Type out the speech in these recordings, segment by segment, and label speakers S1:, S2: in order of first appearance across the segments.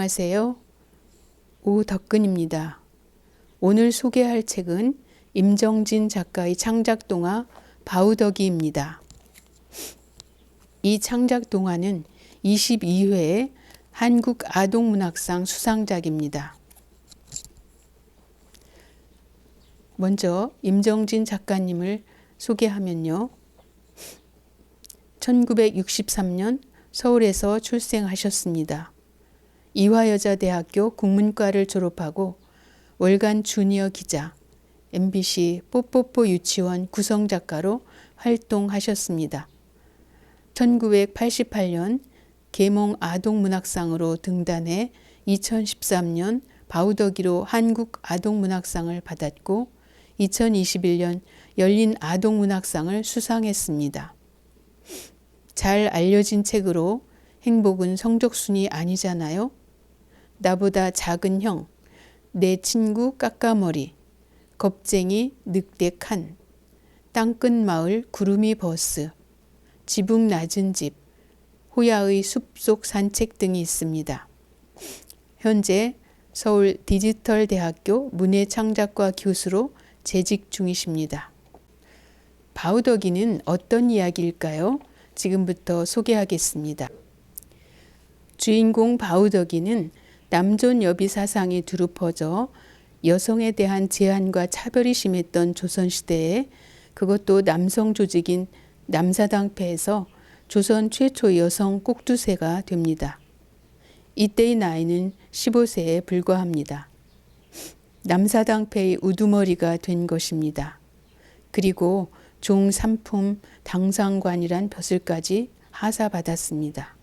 S1: 안녕하세요. 오덕근입니다. 오늘 소개할 책은 임정진 작가의 창작동화 바우더기입니다. 이 창작동화는 22회 한국아동문학상 수상작입니다. 먼저 임정진 작가님을 소개하면요. 1963년 서울에서 출생하셨습니다. 이화여자대학교 국문과를 졸업하고 월간 주니어 기자, MBC 뽀뽀뽀 유치원 구성작가로 활동하셨습니다. 1988년 계몽 아동문학상으로 등단해 2013년 바우더기로 한국아동문학상을 받았고 2021년 열린 아동문학상을 수상했습니다. 잘 알려진 책으로 행복은 성적순이 아니잖아요. 나보다 작은 형, 내 친구 까까머리, 겁쟁이 늑대 칸, 땅끝 마을 구름이 버스, 지붕 낮은 집, 호야의 숲속 산책 등이 있습니다. 현재 서울 디지털대학교 문해창작과 교수로 재직 중이십니다. 바우더기는 어떤 이야기일까요? 지금부터 소개하겠습니다. 주인공 바우더기는 남존 여비 사상이 두루 퍼져 여성에 대한 제한과 차별이 심했던 조선시대에 그것도 남성 조직인 남사당패에서 조선 최초 여성 꼭두새가 됩니다. 이때의 나이는 15세에 불과합니다. 남사당패의 우두머리가 된 것입니다. 그리고 종삼품 당상관이란 벼슬까지 하사받았습니다.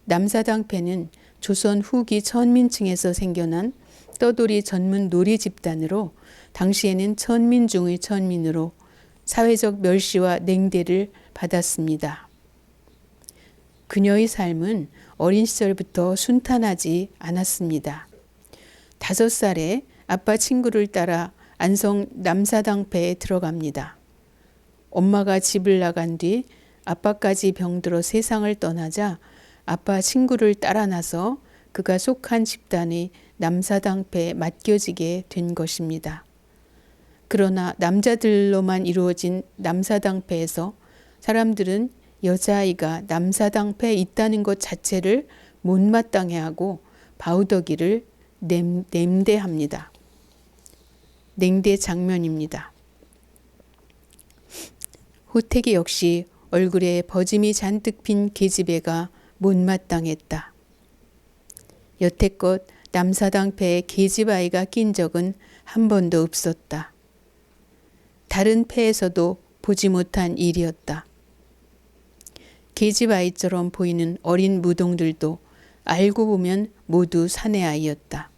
S1: 남사당패는 조선 후기 천민층에서 생겨난 떠돌이 전문 놀이 집단으로 당시에는 천민 중의 천민으로 사회적 멸시와 냉대를 받았습니다. 그녀의 삶은 어린 시절부터 순탄하지 않았습니다. 5살에 아빠 친구를 따라 안성 남사당패에 들어갑니다. 엄마가 집을 나간 뒤 아빠까지 병들어 세상을 떠나자 아빠 친구를 따라 나서 그가 속한 집단의 남사당패에 맡겨지게 된 것입니다. 그러나 남자들로만 이루어진 남사당패에서 사람들은 여자아이가 남사당패에 있다는 것 자체를 못마땅해하고 바우더기를 냉대합니다. 냉대 장면입니다. 호택이 역시 얼굴에 버짐이 잔뜩 핀 계집애가 못마땅했다. 여태껏 남사당패에 계집아이가 낀 적은 한 번도 없었다. 다른 패에서도 보지 못한 일이었다. 계집아이처럼 보이는 어린 무동들도 알고 보면 모두 사내아이였다.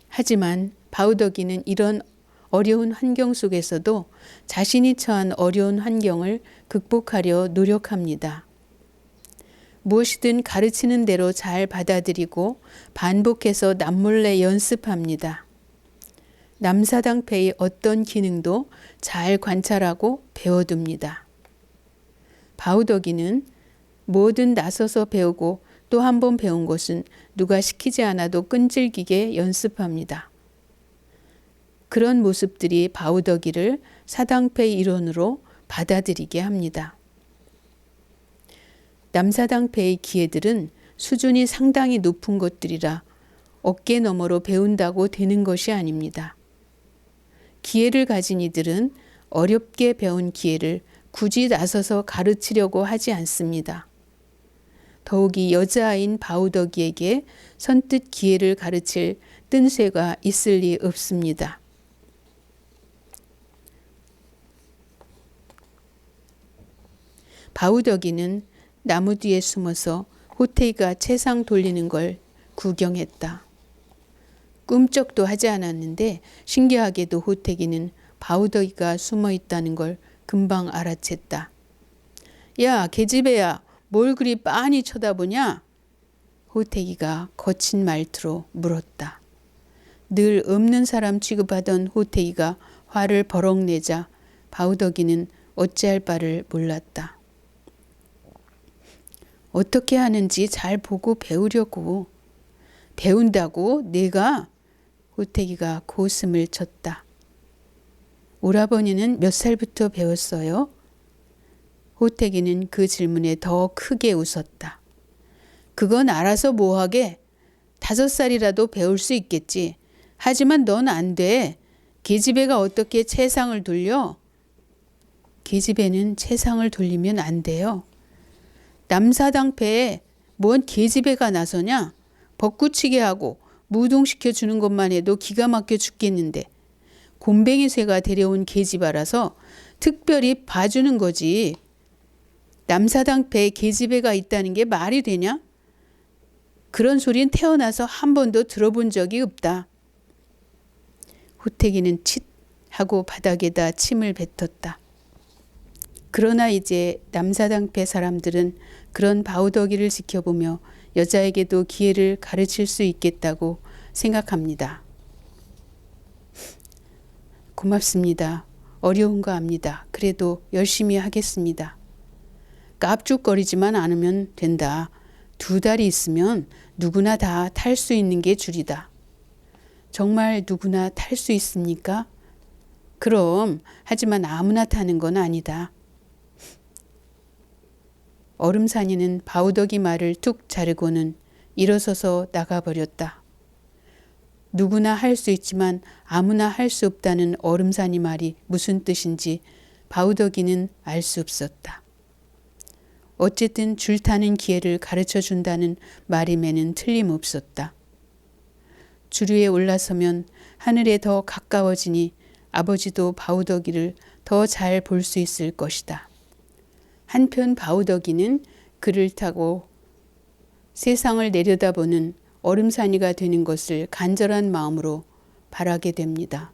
S1: 하지만 바우더기는 이런 어려운 환경 속에서도 자신이 처한 어려운 환경을 극복하려 노력합니다. 무엇이든 가르치는 대로 잘 받아들이고 반복해서 남몰래 연습합니다. 남사당패의 어떤 기능도 잘 관찰하고 배워둡니다. 바우더기는 뭐든 나서서 배우고 또 한 번 배운 것은 누가 시키지 않아도 끈질기게 연습합니다. 그런 모습들이 바우더기를 사당패의 일원으로 받아들이게 합니다. 남사당패의 기회들은 수준이 상당히 높은 것들이라 어깨 너머로 배운다고 되는 것이 아닙니다. 기회를 가진 이들은 어렵게 배운 기회를 굳이 나서서 가르치려고 하지 않습니다. 더욱이 여자아인 바우더기에게 선뜻 기회를 가르칠 뜬쇠가 있을 리 없습니다. 바우더기는 나무 뒤에 숨어서 호테이가 채상 돌리는 걸 구경했다. 꿈쩍도 하지 않았는데 신기하게도 호테기는 바우더기가 숨어 있다는 걸 금방 알아챘다. 야, 계집애야, 뭘 그리 빤히 쳐다보냐? 호테기가 거친 말투로 물었다. 늘 없는 사람 취급하던 호테기가 화를 버럭 내자 바우더기는 어찌할 바를 몰랐다. 어떻게 하는지 잘 보고 배우려고. 배운다고? 내가? 호태기가 고웃음을 쳤다. 오라버니는 몇 살부터 배웠어요? 호태기는 그 질문에 더 크게 웃었다. 그건 알아서 뭐하게? 5살이라도 배울 수 있겠지. 하지만 넌 안 돼. 계집애가 어떻게 채상을 돌려? 계집애는 채상을 돌리면 안 돼요. 남사당패에 뭔 계집애가 나서냐? 벚구치게 하고 무동시켜 주는 것만 해도 기가 막혀 죽겠는데 곰뱅이 쇠가 데려온 계집아라서 특별히 봐주는 거지. 남사당패에 계집애가 있다는 게 말이 되냐? 그런 소린 태어나서 한 번도 들어본 적이 없다. 호태기는 칫 하고 바닥에다 침을 뱉었다. 그러나 이제 남사당패 사람들은 그런 바우더기를 지켜보며 여자에게도 기회를 가르칠 수 있겠다고 생각합니다. 고맙습니다. 어려운 거 압니다. 그래도 열심히 하겠습니다. 깝죽거리지만 않으면 된다. 2달이 있으면 누구나 다 탈 수 있는 게 줄이다. 정말 누구나 탈 수 있습니까? 그럼 하지만 아무나 타는 건 아니다. 얼음산이는 바우더기 말을 툭 자르고는 일어서서 나가버렸다. 누구나 할 수 있지만 아무나 할 수 없다는 얼음산이 말이 무슨 뜻인지 바우더기는 알 수 없었다. 어쨌든 줄타는 기회를 가르쳐 준다는 말임에는 틀림없었다. 줄 위에 올라서면 하늘에 더 가까워지니 아버지도 바우더기를 더 잘 볼 수 있을 것이다. 한편 바우더기는 그를 타고 세상을 내려다보는 얼음산이가 되는 것을 간절한 마음으로 바라게 됩니다.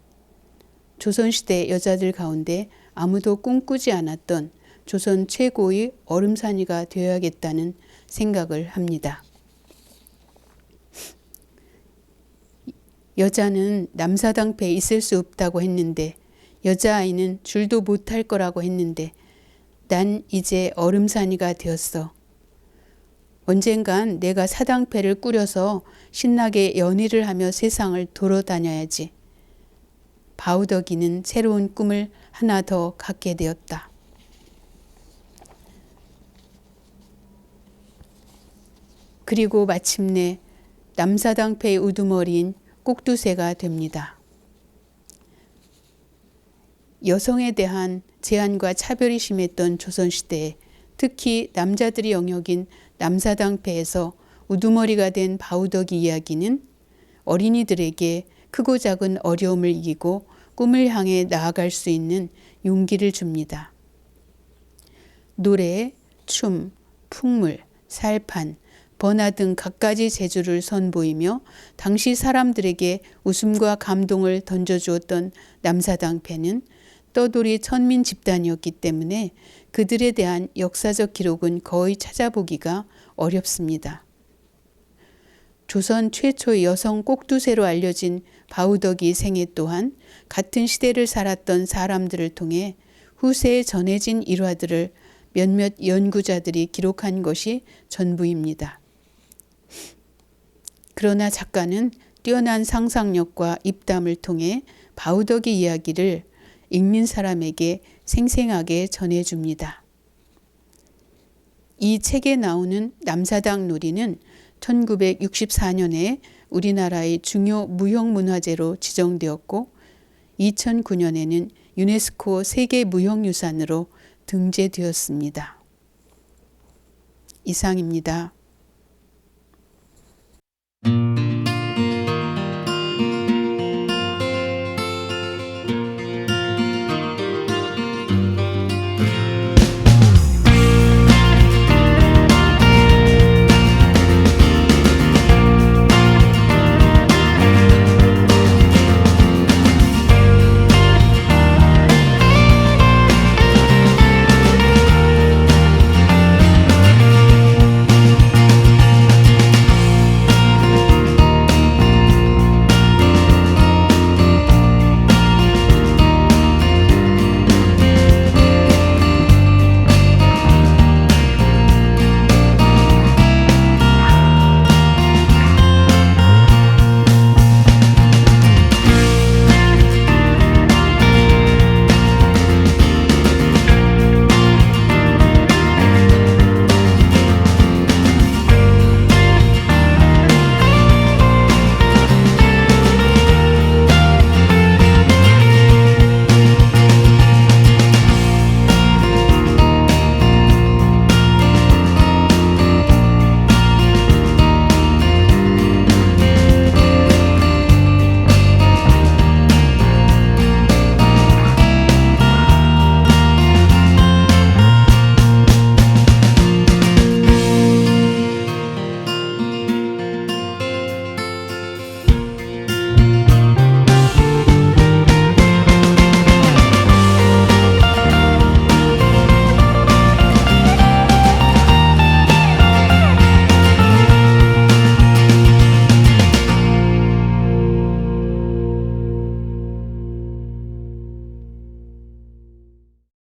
S1: 조선시대 여자들 가운데 아무도 꿈꾸지 않았던 조선 최고의 얼음산이가 되어야겠다는 생각을 합니다. 여자는 남사당패에 있을 수 없다고 했는데 여자아이는 줄도 못할 거라고 했는데 난 이제 얼음산이가 되었어. 언젠간 내가 사당패를 꾸려서 신나게 연희를 하며 세상을 돌아다녀야지. 바우더기는 새로운 꿈을 하나 더 갖게 되었다. 그리고 마침내 남사당패의 우두머리인 꼭두새가 됩니다. 여성에 대한 제한과 차별이 심했던 조선시대에 특히 남자들이 영역인 남사당패에서 우두머리가 된 바우더기 이야기는 어린이들에게 크고 작은 어려움을 이기고 꿈을 향해 나아갈 수 있는 용기를 줍니다. 노래, 춤, 풍물, 살판, 번화 등 갖가지 재주를 선보이며 당시 사람들에게 웃음과 감동을 던져주었던 남사당패는 떠돌이 천민 집단이었기 때문에 그들에 대한 역사적 기록은 거의 찾아보기가 어렵습니다. 조선 최초의 여성 꼭두새로 알려진 바우더기 생애 또한 같은 시대를 살았던 사람들을 통해 후세에 전해진 일화들을 몇몇 연구자들이 기록한 것이 전부입니다. 그러나 작가는 뛰어난 상상력과 입담을 통해 바우더기 이야기를 읽는 사람에게 생생하게 전해줍니다. 이 책에 나오는 남사당 놀이는 1964년에 우리나라의 중요 무형문화재로 지정되었고 2009년에는 유네스코 세계무형유산으로 등재되었습니다. 이상입니다.